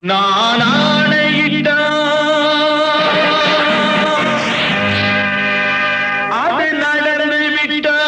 நான் ஆணையிட்டால் அது நடந்து விட்டால்,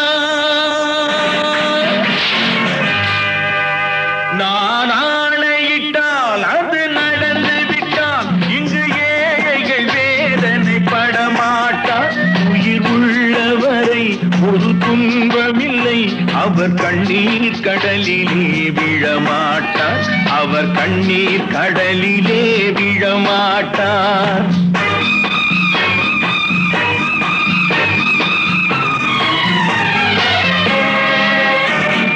நான் ஆணையிட்டால் அது நடந்து விட்டால், இங்கு ஏழைகள் வேதனை படமாட்டார். உயிர் உள்ளவரை ஒரு துன்பமில்லை, அவர் கண்ணீர் கடலிலே விழமாட்டார். அவர் கண்ணீர் கடலிலே விழமாட்டார்.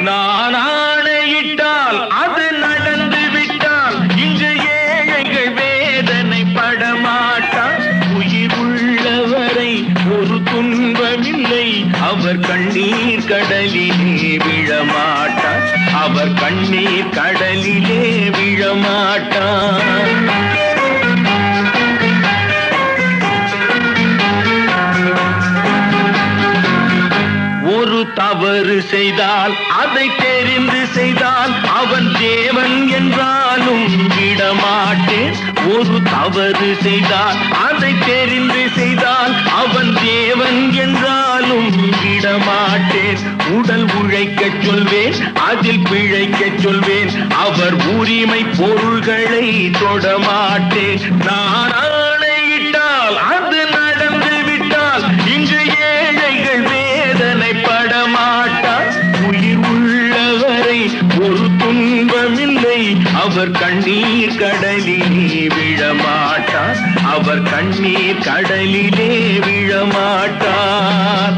நான் ஆணையிட்டால் அது நடந்து விட்டால், இங்கு ஏழைகள் வேதனை படமாட்டார். உயிர் உள்ளவரை ஒரு துன்பமில்லை, அவர் கண்ணீர் கடலிலே விழமாட்டார். அவர் கண்ணீர் கடலிலே விழமாட்டார். ஒரு தவறு செய்தால் அதை தெரிந்து செய்தால் அவன் தேவன் என்றாலும் விடமாட்டேன். ஒரு தவறு செய்தால் அதை தெரிந்து செய்தால் அவன் தேவன் என்றாலும் விடமாட்டேன். உடல் உழைக்கச் சொல்வேன், அதில் பிழைக்கச் சொல்வேன், அவர் உரிமை பொருள்களை தொடமாட்டேன். நான் ஆணையிட்டால் அது நடந்து விட்டால், இங்கு ஏழைகள் வேதனை படமாட்டார். உயிர் உள்ளவரை ஒரு துன்பமில்லை, அவர் கண்ணீர் கடலிலே விழமாட்டார். அவர் கண்ணீர் கடலிலே விழமாட்டார்.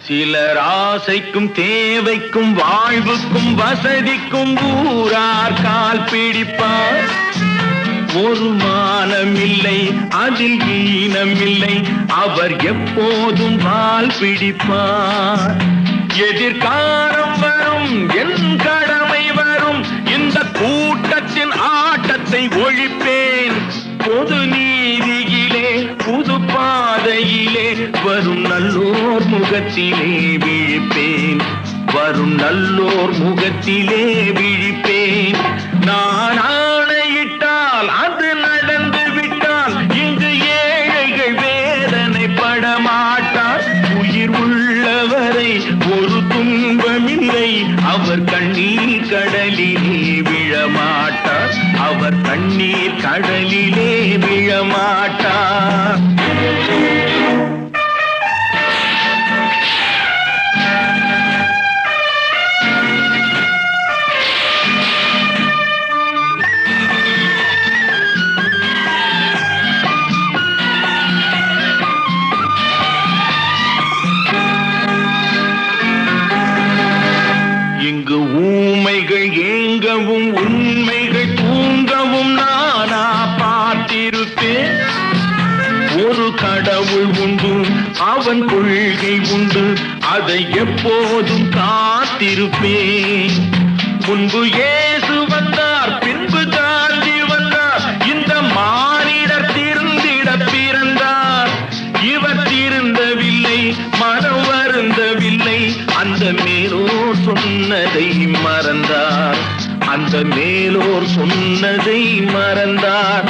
சிலர் ஆசைக்கும் தேவைக்கும் வாழ்வுக்கும் வசதிக்கும் ஊரார் கால் பிடிப்பார். ஒரு மானமில்லை, அதில் ஈனமில்லை, அவர் எப்போதும் வால் பிடிப்பார். எதிர்காலம் வரும், என் கடமை வரும், இந்த கூட்டத்தின் ஆட்டத்தை ஒழிப்பேன். பொது நீதியிலே புது பாதையிலே வரும் நல்லோர் முகத்திலே விழிப்பேன். வரும் நல்லோர் முகத்திலே விழிப்பேன். நான் ஆணையிட்டால் அது நடந்து விட்டால், இங்கு ஏழைகள் வேதனை படமாட்டார். உயிர் உள்ளவரை ஒரு துன்பமில்லை, அவர் கண்ணீர் கடலிலே விழமாட்டார். அவர் கண்ணீர் கடலிலே விழமாட்டார். இங்கு ஊமைகள் ஏங்கவும் உண்மைகள் தூங்கவும் நானா பார்த்திருப்பேன். ஒரு கடவுள் உண்டு, அவன் கொள்கை உண்டு, அதை எப்போதும் காத்திருப்பேன். முன்பு இயேசு வந்தார், பின்பு காந்தி வந்தார், இந்த மானிடர் திருந்திட பிறந்தார். இவர் திருந்தவில்லை, மனம் வருந்தவில்லை, அந்த மேலோர் சொன்னதை மறந்தார். அந்த மேலோர் சொன்னதை மறந்தார்.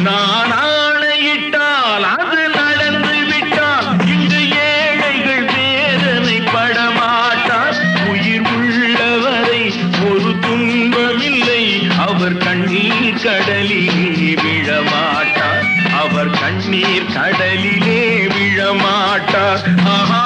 நான் ஆணையிட்டால் அது நடந்து விட்டால், இங்கு ஏழைகள் வேதனை படமாட்டார். உயிர் உள்ளவரை ஒரு துன்பமில்லை, அவர் கண்ணீர் கடலிலே விழமாட்டார். அவர் கண்ணீர் கடலிலே விழமாட்டார். ஆஹா.